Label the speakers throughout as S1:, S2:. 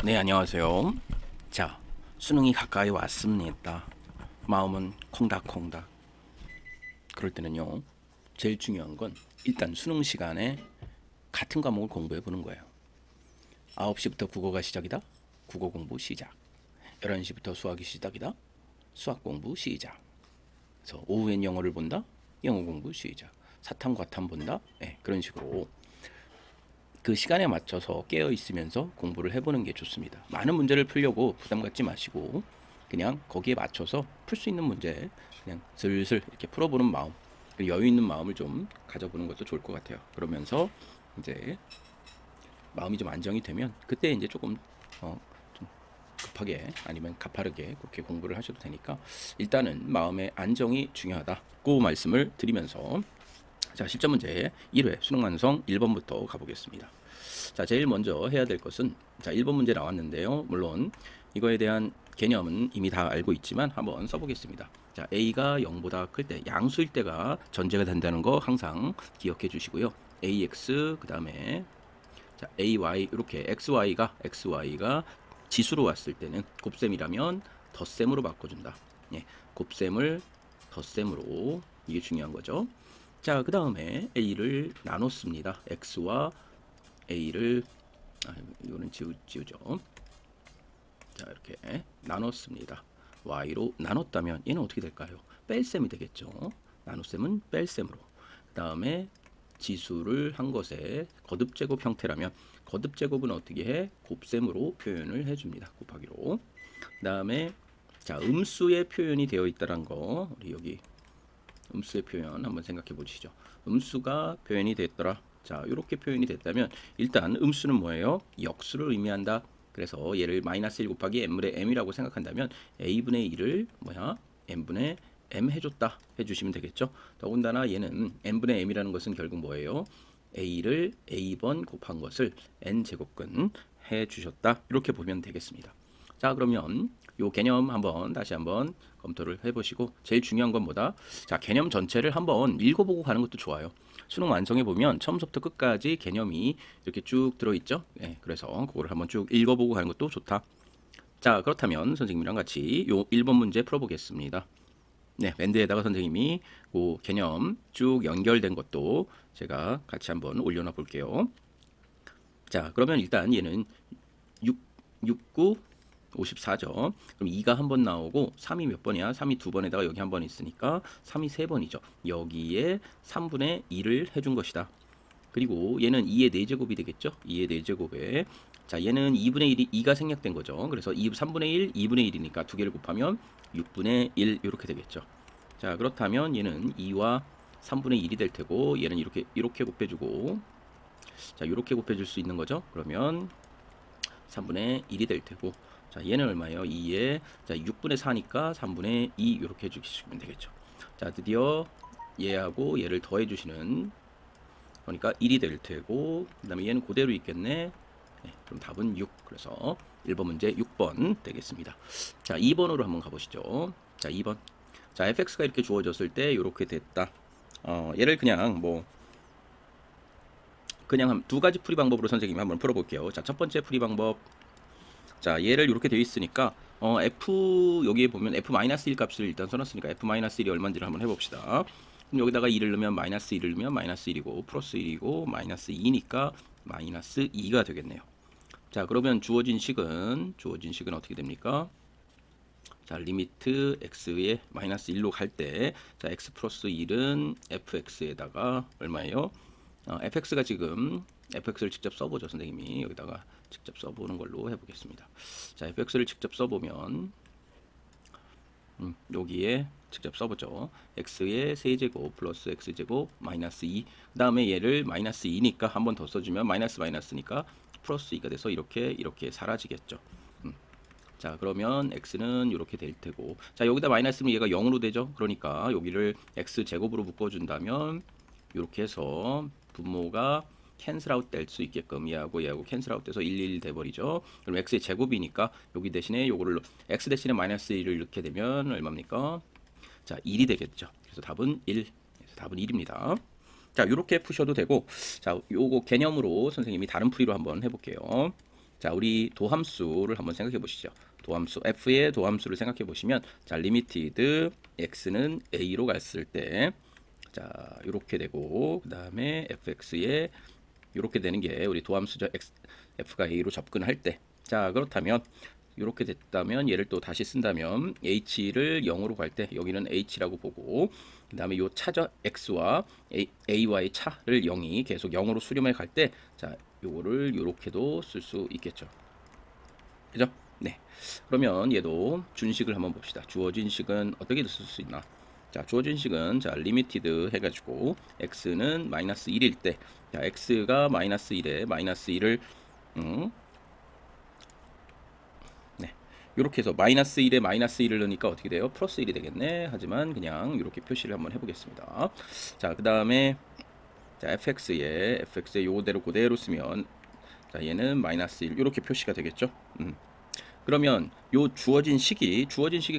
S1: 네, 안녕하세요. 자, 수능이 가까이 왔습니다. 마음은 콩닥콩닥. 그럴 때는요, 제일 중요한 건 일단 수능 시간에 같은 과목을 공부해 보는 거예요. 9시부터 국어가 시작이다. 국어 공부 시작. 11시부터 수학이 시작이다. 수학 공부 시작. 그래서 오후엔 영어를 본다. 영어 공부 시작. 사탐 과탐 본다. 네, 그런 식으로 그 시간에 맞춰서 깨어 있으면서 공부를 해보는 게 좋습니다. 많은 문제를 풀려고 부담 갖지 마시고 그냥 거기에 맞춰서 풀 수 있는 문제 그냥 슬슬 이렇게 풀어보는 마음, 여유 있는 마음을 좀 가져보는 것도 좋을 것 같아요. 그러면서 이제 마음이 좀 안정이 되면 그때 이제 조금 좀 급하게 아니면 가파르게 그렇게 공부를 하셔도 되니까 일단은 마음의 안정이 중요하다고 말씀을 드리면서 자, 10점 문제 1회 수능 완성 1번부터 가보겠습니다. 자, 제일 먼저 해야 될 것은 자, 1번 문제 나왔는데요. 물론 이거에 대한 개념은 이미 다 알고 있지만 한번 써보겠습니다. 자, a가 0보다 클 때 양수일 때가 전제가 된다는 거 항상 기억해 주시고요. ax 그 다음에 자, ay 이렇게 xy가 지수로 왔을 때는 곱셈이라면 덧셈으로 바꿔준다. 예, 곱셈을 덧셈으로 이게 중요한 거죠. 자, 그 다음에 a를 나눴습니다. x와 a를 이거는 지우죠. 자, 이렇게 나눴습니다. y로 나눴다면 얘는 어떻게 될까요? 뺄셈이 되겠죠. 나눗셈은 뺄셈으로. 그 다음에 지수를 한 것에 거듭제곱 형태라면 거듭제곱은 어떻게 해? 곱셈으로 표현을 해줍니다. 곱하기로. 그 다음에 자, 음수의 표현이 되어 있다는 거 우리 여기 음수의 표현 한번 생각해 보시죠. 음수가 표현이 됐더라. 자, 이렇게 표현이 됐다면 일단 음수는 뭐예요? 역수를 의미한다. 그래서 얘를 마이너스 1 곱하기 n분의 m이라고 생각한다면 a분의 1을 뭐야? n분의 m 해줬다 해주시면 되겠죠. 더군다나 얘는 n분의 m이라는 것은 결국 뭐예요? a를 a번 곱한 것을 n제곱근 해주셨다. 이렇게 보면 되겠습니다. 자, 그러면 요 개념 다시 한번 검토를 해보시고 제일 중요한 건 뭐다? 자, 개념 전체를 한번 읽어보고 가는 것도 좋아요. 수능 완성해 보면 처음부터 끝까지 개념이 이렇게 쭉 들어있죠. 네, 그래서 그거를 한번 쭉 읽어보고 가는 것도 좋다. 자, 그렇다면 선생님이랑 같이 요 1번 문제 풀어보겠습니다. 네, 밴드에다가 선생님이 그 개념 쭉 연결된 것도 제가 같이 한번 올려놔 볼게요. 자, 그러면 일단 얘는 69 54죠. 그럼 2가 한 번 나오고 3이 몇 번이야? 3이 두 번에다가 여기 한 번 있으니까 3이 세 번이죠. 여기에 3분의 1을 해준 것이다. 그리고 얘는 2의 4제곱이 되겠죠. 2의 4제곱에 자, 얘는 2분의 1이 2가 생략된 거죠. 그래서 3분의 1, 2분의 1이니까 두 개를 곱하면 6분의 1 이렇게 되겠죠. 자, 그렇다면 얘는 2와 3분의 1이 될 테고 얘는 이렇게 곱해주고 자, 이렇게 곱해줄 수 있는 거죠. 그러면 3분의 1이 될 테고 자, 얘는 얼마예요? 2에 자, 6분의 4니까 3분의 2 이렇게 해주시면 되겠죠. 자, 드디어 얘하고 얘를 더해 주시는 그러니까 1이 될 테고 그 다음에 얘는 그대로 있겠네. 네, 그럼 답은 6. 그래서 1번 문제 6번 되겠습니다. 자, 2번으로 한번 가보시죠. 자, 2번. 자, fx가 이렇게 주어졌을 때 이렇게 됐다. 얘를 그냥 한 두 가지 풀이 방법으로 선생님이 한번 풀어볼게요. 자, 첫 번째 풀이 방법. 자, 얘를 이렇게 되어 있으니까 f 여기에 보면 f-1 값을 일단 써놨으니까 f-1이 얼마인지를 한번 해봅시다. 그럼 여기다가 2를 넣으면 마이너스 1을 넣으면 마이너스 1이고 플러스 1이고 마이너스 2니까 마이너스 2가 되겠네요. 자, 그러면 주어진 식은 어떻게 됩니까? 자, 리미트 x에 마이너스 1로 갈 때 자, x 플러스 1은 fx에다가 얼마예요? fx가 지금 fx를 직접 써보죠. 선생님이 여기다가 직접 써보는 걸로 해보겠습니다. 자, fx를 직접 써보면 여기에 직접 써보죠. x의 세제곱 플러스 x제곱 마이너스 2. 그 다음에 얘를 마이너스 2니까 한 번 더 써주면 마이너스니까 플러스 2가 돼서 이렇게 사라지겠죠. 자, 그러면 x는 이렇게 될 테고 자, 여기다 마이너스면 얘가 0으로 되죠. 그러니까 여기를 x제곱으로 묶어준다면 이렇게 해서 분모가 캔슬아웃 될 수 있게끔 얘하고 캔슬아웃 돼서 1 돼버리죠. 그럼 x의 제곱이니까 여기 대신에 요거를 x 대신에 마이너스 1을 넣게 되면 얼마입니까? 자, 1이 되겠죠. 그래서 답은 1. 그래서 답은 1입니다. 자, 이렇게 푸셔도 되고 자, 요거 개념으로 선생님이 다른 풀이로 한번 해볼게요. 자, 우리 도함수를 한번 생각해 보시죠. 도함수 f의 도함수를 생각해 보시면 자, 리미티드 x는 a로 갔을 때 자, 이렇게 되고 그다음에 fx에 이렇게 되는 게 우리 도함수죠. f가 a로 접근할 때. 자, 그렇다면 이렇게 됐다면 얘를 또 다시 쓴다면 h를 0으로 갈 때 여기는 h라고 보고 그다음에 요 차저 x와 a와의 차를 0이 계속 0으로 수렴해 갈 때 자, 요거를 요렇게도 쓸 수 있겠죠. 그죠? 네. 그러면 얘도 준식을 한번 봅시다. 주어진 식은 어떻게 쓸 수 있나? 자, 주어진 식은 자, 리미티드 해가지고 x는 마이너스 1일 때, 자, x가 마이너스 1에 마이너스 1을 네. 이렇게 해서 마이너스 1에 마이너스 1을 넣으니까 어떻게 돼요? 플러스 1이 되겠네. 하지만 그냥 이렇게 표시를 한번 해보겠습니다. 자, 그 다음에 자, fx에 요거대로 그대로 쓰면 자, 얘는 마이너스 1 이렇게 표시가 되겠죠. 그러면 요 주어진 식이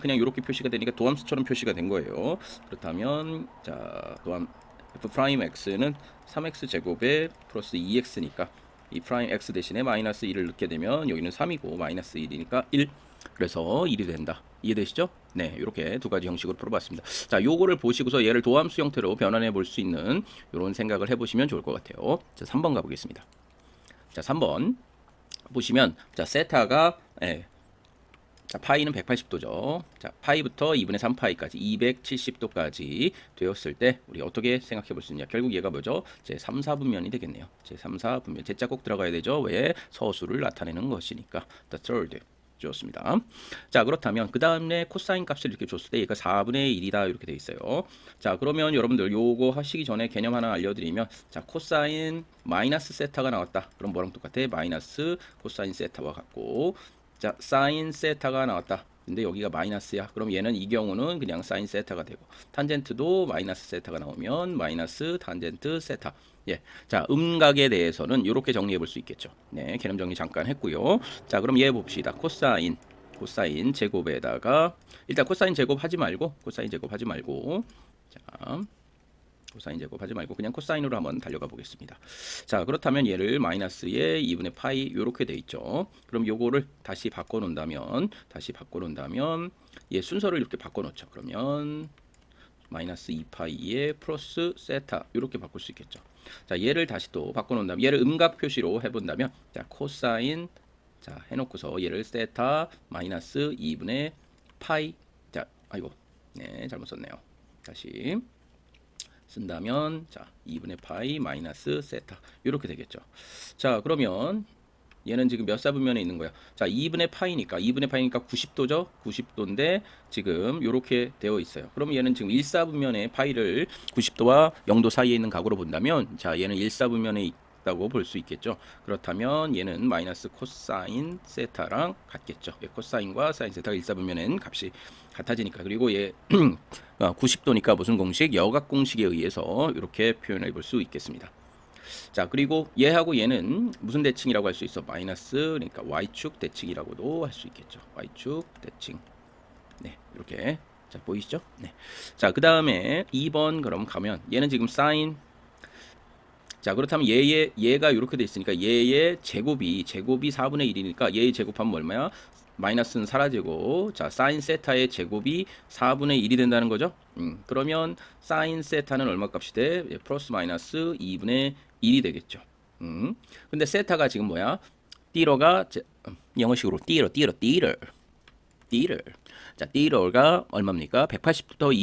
S1: 그냥 이렇게 표시가 되니까 도함수처럼 표시가 된 거예요. 그렇다면 자, 도함 f 프라임 x는 3x 제곱에 플러스 2x니까 이 프라임 x 대신에 마이너스 1을 넣게 되면 여기는 3이고 마이너스 1이니까 1. 그래서 1이 된다. 이해되시죠? 네, 이렇게 두 가지 형식으로 풀어봤습니다. 자, 요거를 보시고서 얘를 도함수 형태로 변환해 볼 수 있는 이런 생각을 해보시면 좋을 것 같아요. 자, 3번 가보겠습니다. 자, 3번 보시면 자, 세타가 자, 파이는 180도죠. 자, 파이부터 2분의 3파이까지 270도까지 되었을 때 우리 어떻게 생각해 볼 수 있냐? 결국 얘가 뭐죠? 제 3, 4분면이 되겠네요. 제 3, 4분면. 제자 꼭 들어가야 되죠. 왜? 서수를 나타내는 것이니까. The third. 좋습니다. 자, 그렇다면 그 다음에 코사인 값을 이렇게 줬을 때 얘가 4분의 1이다 이렇게 돼 있어요. 자, 그러면 여러분들 요거 하시기 전에 개념 하나 알려드리면 자, 코사인 마이너스 세타가 나왔다. 그럼 뭐랑 똑같아? 마이너스 코사인 세타와 같고 자, 사인 세타가 나왔다. 근데 여기가 마이너스야. 그럼 얘는 이 경우는 그냥 사인 세타가 되고 탄젠트도 마이너스 세타가 나오면 마이너스 탄젠트 세타. 예. 자, 음각에 대해서는 이렇게 정리해 볼 수 있겠죠. 네, 개념 정리 잠깐 했고요. 자, 그럼 얘 봅시다. 코사인 제곱에다가 일단 코사인 제곱 하지 말고 자, 코사인 제곱하지 말고 그냥 코사인으로 한번 달려가 보겠습니다. 자, 그렇다면 얘를 마이너스에 2분의 파이 이렇게 돼 있죠. 그럼 요거를 다시 바꿔 놓는다면 얘 순서를 이렇게 바꿔 놓죠. 그러면 마이너스 2파이에 플러스 세타 이렇게 바꿀 수 있겠죠. 자, 얘를 다시 또 바꿔 놓는다면 얘를 음각 표시로 해본다면 자, 코사인 자, 해놓고서 얘를 세타 마이너스 2분의 파이 자, 아이고 네, 잘못 썼네요. 다시 쓴다면 자, 2분의 파이 마이너스 세타 이렇게 되겠죠. 자, 그러면 얘는 지금 몇 사분면에 있는 거야? 자, 2분의 파이니까 90도죠? 90도인데 지금 이렇게 되어 있어요. 그럼 얘는 지금 1사분면에 파이를 90도와 0도 사이에 있는 각으로 본다면 자, 얘는 1사분면에 있다고 볼 수 있겠죠. 그렇다면 얘는 마이너스 코사인 세타랑 같겠죠. 코사인과 사인 세타가 1사분면엔 값이 같아지니까. 그리고 얘 90도니까 무슨 공식? 여각 공식에 의해서 이렇게 표현해 볼 수 있겠습니다. 자, 그리고 얘하고 얘는 무슨 대칭이라고 할 수 있어? 마이너스 그러니까 y축 대칭이라고도 할 수 있겠죠. y축 대칭. 네, 이렇게 자, 보이시죠? 네. 자, 그 다음에 2번 그럼 가면 얘는 지금 사인 자, 그렇다면 얘가 이렇게 돼 있으니까 얘의 제곱이 4분의 1이니까 얘의 제곱하면 얼마야? 마이너스는 사라지고 자, 사인 세타의 제곱이 4분의 1이 된다는 거죠. 그러면 사인 세타는 얼마 값이 돼? 플러스 마이너스 2분의 1이 되겠죠. 근데 세타가 지금 뭐야? 띠러가 영어식으로 띠러. 자, 띠러가 얼마입니까? 180부터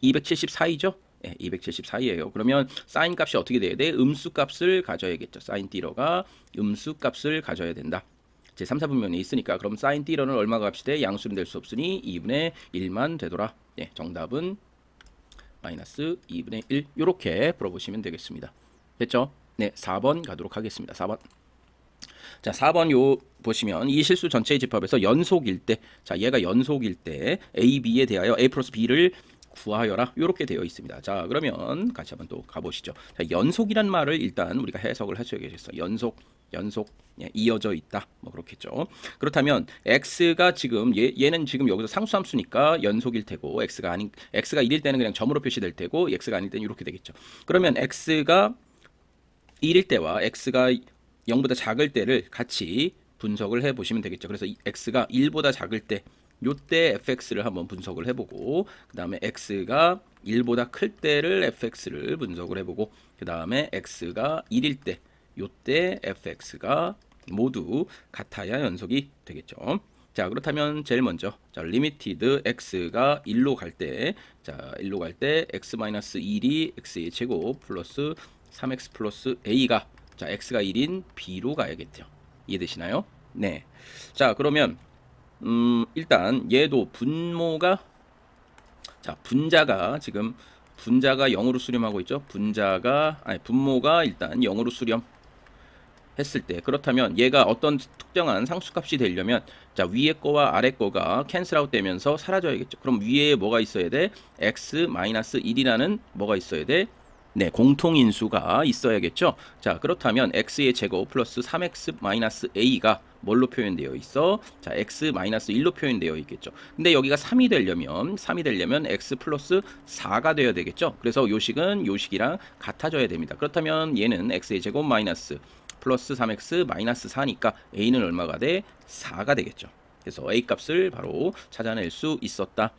S1: 270 사이죠? 네, 270 사이예요. 그러면 사인 값이 어떻게 돼야 돼? 음수 값을 가져야겠죠. 사인 띠러가 음수 값을 가져야 된다. 제 3, 4분면에 있으니까 그럼 사인 띠러는 얼마가 값이 돼? 양수는 될 수 없으니 2분의 1만 되더라. 네, 정답은 마이너스 2분의 1 이렇게 풀어보시면 되겠습니다. 됐죠? 네, 4번 가도록 하겠습니다. 4번. 자, 4번 요 보시면 이 실수 전체의 집합에서 연속일 때, 자, 얘가 연속일 때 A, B에 대하여 A 플러스 B를 구하여라 이렇게 되어 있습니다. 자, 그러면 같이 한번 또 가보시죠. 자, 연속이란 말을 일단 우리가 해석을 하셔야겠어. 연속 예, 이어져 있다 뭐 그렇겠죠. 그렇다면 x가 지금 얘는 지금 여기서 상수함수니까 연속일 테고 x가 1일 때는 그냥 점으로 표시될 테고 x가 아닐 때는 이렇게 되겠죠. 그러면 x가 1일 때와 x가 0보다 작을 때를 같이 분석을 해 보시면 되겠죠. 그래서 이 x가 1보다 작을 때 요때 fx를 한번 분석을 해보고, 그 다음에 x가 1보다 클 때를 fx를 분석을 해보고, 그 다음에 x가 1일 때 요때 fx가 모두 같아야 연속이 되겠죠. 자, 그렇다면 제일 먼저 자, 리미티드 x가 1로 갈 때, 자, 1로 갈 때 x-1이 x의 제곱 플러스 3x 플러스 a가, 자, x가 1인 b로 가야겠죠. 이해되시나요? 네. 자, 그러면 일단 얘도 분모가, 자, 분자가 지금 분자가 0으로 수렴하고 있죠. 분모가 일단 0으로 수렴 했을 때, 그렇다면 얘가 어떤 특정한 상수값이 되려면, 자, 위에 거와 아래 거가 캔슬 아웃 되면서 사라져야겠죠. 그럼 위에 뭐가 있어야 돼? x-1이라는 뭐가 있어야 돼? 네, 공통인수가 있어야겠죠. 자, 그렇다면 x의 제곱 플러스 3x-a가 뭘로 표현되어 있어? 자, x-1로 표현되어 있겠죠. 근데 여기가 3이 되려면 x 플러스 4가 되어야 되겠죠. 그래서 요식은 요식이랑 같아져야 됩니다. 그렇다면 얘는 x의 제곱 마이너스 플러스 3x 마이너스 4니까 a는 얼마가 돼? 4가 되겠죠. 그래서 a 값을 바로 찾아낼 수 있었다.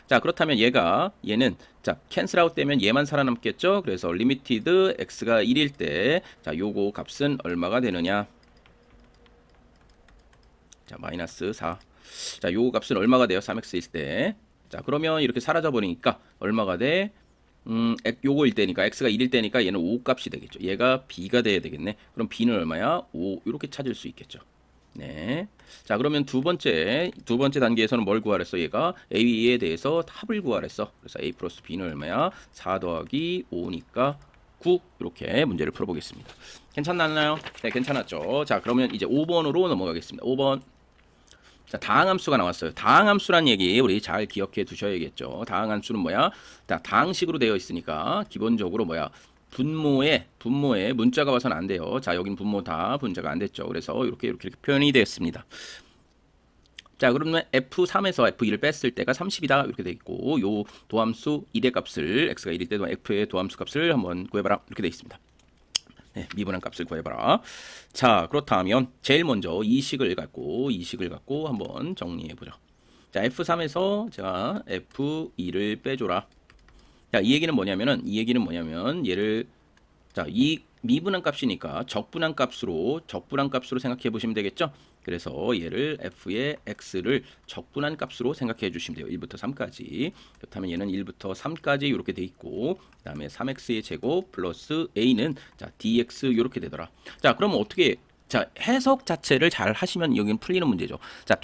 S1: 자, 그렇다면 얘는 자, 캔슬 아웃 되면 얘만 살아남겠죠. 그래서 리미티드 x가 1일 때, 자, 요거 값은 얼마가 되느냐? 자, 마이너스 4. 자, 요거 값은 얼마가 돼요? 3x일 때. 자, 그러면 이렇게 사라져 버리니까 얼마가 돼? 요거일 때니까 x가 1일 때니까 얘는 5 값이 되겠죠. 얘가 b가 돼야 되겠네. 그럼 b는 얼마야? 5. 이렇게 찾을 수 있겠죠. 네. 자, 그러면 두 번째 단계에서는 뭘 구하랬어? 얘가 a에 대해서 합을 구하랬어. 그래서 a 플러스 b는 얼마야? 4 더하기 5니까 9. 이렇게 문제를 풀어보겠습니다. 괜찮나요? 네, 괜찮았죠. 자, 그러면 이제 5번으로 넘어가겠습니다. 5번. 자, 다항함수가 나왔어요. 다항함수란 얘기 우리 잘 기억해 두셔야겠죠. 다항함수는 뭐야? 자, 다항식으로 되어 있으니까 기본적으로 뭐야? 분모에 문자가 와서는 안 돼요. 자, 여기는 분모다. 분자가 안 됐죠. 그래서 이렇게 표현이 되었습니다. 자, 그러면 f3에서 f2를 뺐을 때가 30이다. 이렇게 돼 있고, 요 도함수 1의 값을, x가 1일 때도 f의 도함수 값을 한번 구해봐라. 이렇게 돼 있습니다. 네, 미분한 값을 구해봐라. 자, 그렇다면 제일 먼저 이 식을 갖고 한번 정리해보죠. 자, f3에서 제가 f2를 빼줘라. 자, 이 얘기는 뭐냐면 얘를, 자, 이 미분한 값이니까 적분한 값으로 생각해 보시면 되겠죠. 그래서 얘를 f의 x를 적분한 값으로 생각해 주시면 돼요. 1부터 3까지. 그렇다면 얘는 1부터 3까지 이렇게 돼 있고, 그 다음에 3x의 제곱 플러스 a는 자, dx 이렇게 되더라. 자, 그러면 어떻게, 자, 해석 자체를 잘 하시면 여기는 풀리는 문제죠. 자,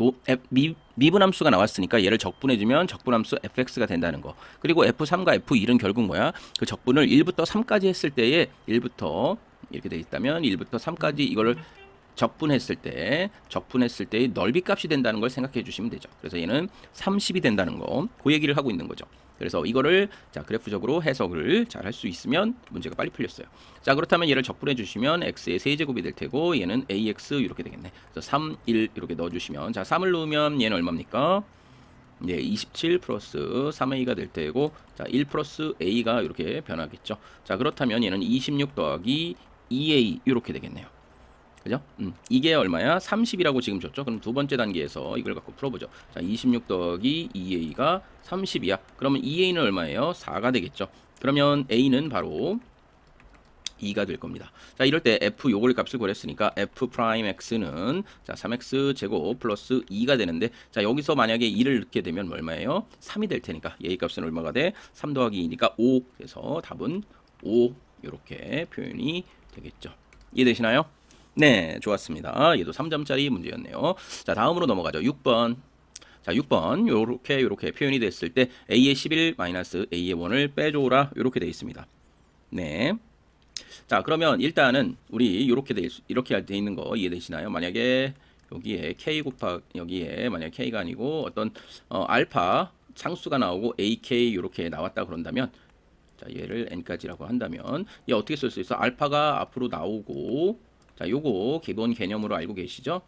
S1: 미분함수가 나왔으니까 얘를 적분해주면 적분함수 fx가 된다는 거. 그리고 f3과 f1은 결국 뭐야? 그 적분을 1부터 3까지 했을 때에 1부터 이렇게 돼 있다면 1부터 3까지 이거를 적분했을 때 넓이 값이 된다는 걸 생각해 주시면 되죠. 그래서 얘는 30이 된다는 거, 그 얘기를 하고 있는 거죠. 그래서 이거를 자, 그래프적으로 해석을 잘 할 수 있으면 문제가 빨리 풀렸어요. 자, 그렇다면 얘를 적분해 주시면 x의 세제곱이 될 테고 얘는 ax 이렇게 되겠네. 그래서 3, 1 이렇게 넣어 주시면, 자, 3을 넣으면 얘는 얼마입니까? 네, 27 플러스 3a가 될 테고, 자, 1 플러스 a가 이렇게 변하겠죠. 자, 그렇다면 얘는 26 더하기 2a 이렇게 되겠네요. 그죠? 이게 얼마야? 30이라고 지금 줬죠? 그럼 두 번째 단계에서 이걸 갖고 풀어보죠. 자, 26 더하기 2a가 30이야. 그러면 2a는 얼마예요? 4가 되겠죠. 그러면 a는 바로 2가 될 겁니다. 자, 이럴 때 f 요걸 값을 구했으니까 f 프라임 x는 자, 3x 제곱 플러스 2가 되는데, 자, 여기서 만약에 2를 넣게 되면 얼마예요? 3이 될 테니까 얘의 값은 얼마가 돼? 3 더하기 2니까 5. 그래서 답은 5 이렇게 표현이 되겠죠. 이해되시나요? 네, 좋았습니다. 얘도 3점짜리 문제였네요. 자, 다음으로 넘어가죠. 6번. 자, 6번 요렇게 표현이 됐을 때 a의 11 마이너스 a의 1을 빼줘라. 요렇게 돼 있습니다. 네. 자, 그러면 일단은 우리 이렇게 돼 있는 거 이해되시나요? 만약에 여기에 여기에 만약에 k가 아니고 어떤 알파 상수가 나오고 ak 이렇게 나왔다 그런다면, 자, 얘를 n까지라고 한다면 얘 어떻게 쓸 수 있어? 알파가 앞으로 나오고, 자, 요거 기본 개념으로 알고 계시죠?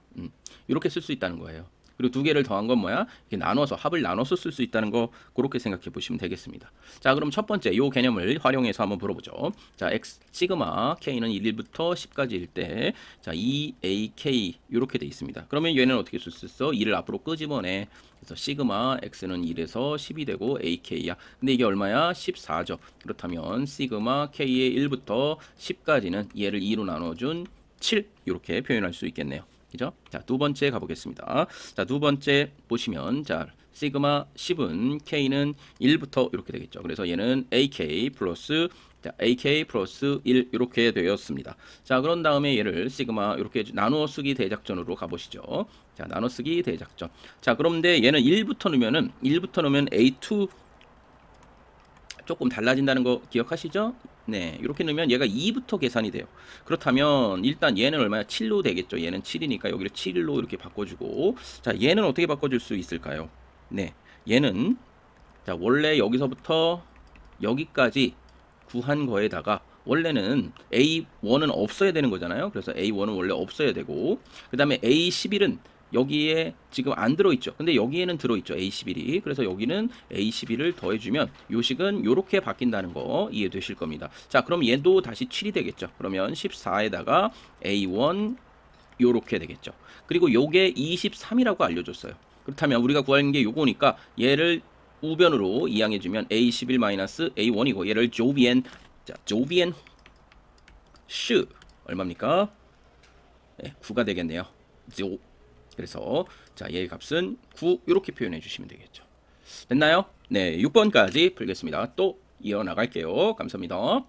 S1: 이렇게 쓸 수 있다는 거예요. 그리고 두 개를 더한 건 뭐야? 이게 나눠서 합을 나눠서 쓸 수 있다는 거 그렇게 생각해 보시면 되겠습니다. 자, 그럼 첫 번째 요 개념을 활용해서 한번 풀어보죠. 자, x 시그마 k는 1부터 10까지일 때, 자, 2ak 이렇게 돼 있습니다. 그러면 얘는 어떻게 쓸 수 있어? 2를 앞으로 끄집어내. 그래서 시그마 x는 1에서 10이 되고 ak야. 근데 이게 얼마야? 14죠. 그렇다면 시그마 k의 1부터 10까지는 얘를 2로 나눠준 7 이렇게 표현할 수 있겠네요. 그죠? 자, 두 번째 가보겠습니다. 자, 두 번째 보시면, 자, 시그마 10은 k는 1부터 이렇게 되겠죠. 그래서 얘는 ak 플러스, 자, ak 플러스 1 이렇게 되었습니다. 자, 그런 다음에 얘를 시그마 이렇게 나누어 쓰기 대작전으로 가보시죠. 자, 나눠 쓰기 대작전. 자, 그런데 얘는 1부터 넣으면 a2 조금 달라진다는 거 기억하시죠? 네, 이렇게 넣으면 얘가 2부터 계산이 돼요. 그렇다면 일단 얘는 얼마야? 7로 되겠죠. 얘는 7이니까 여기를 7로 이렇게 바꿔주고, 자, 얘는 어떻게 바꿔줄 수 있을까요? 네, 얘는, 자, 원래 여기서부터 여기까지 구한 거에다가 원래는 A1은 없어야 되는 거잖아요. 그래서 A1은 원래 없어야 되고, 그 다음에 A11은 여기에 지금 안 들어있죠. 근데 여기에는 들어있죠. A11이. 그래서 여기는 A11을 더해주면 요식은 이렇게 바뀐다는 거 이해되실 겁니다. 자, 그럼 얘도 다시 7이 되겠죠. 그러면 14에다가 A1 요렇게 되겠죠. 그리고 요게 23이라고 알려줬어요. 그렇다면 우리가 구하는 게 요거니까 얘를 우변으로 이항해주면 A11-A1이고 얘를 조비엔, 자, 조비엔 슈 얼마입니까? 네, 9가 되겠네요. 조. 그래서 자, 얘의 값은 9 이렇게 표현해 주시면 되겠죠. 됐나요? 네, 6번까지 풀겠습니다. 또 이어나갈게요. 감사합니다.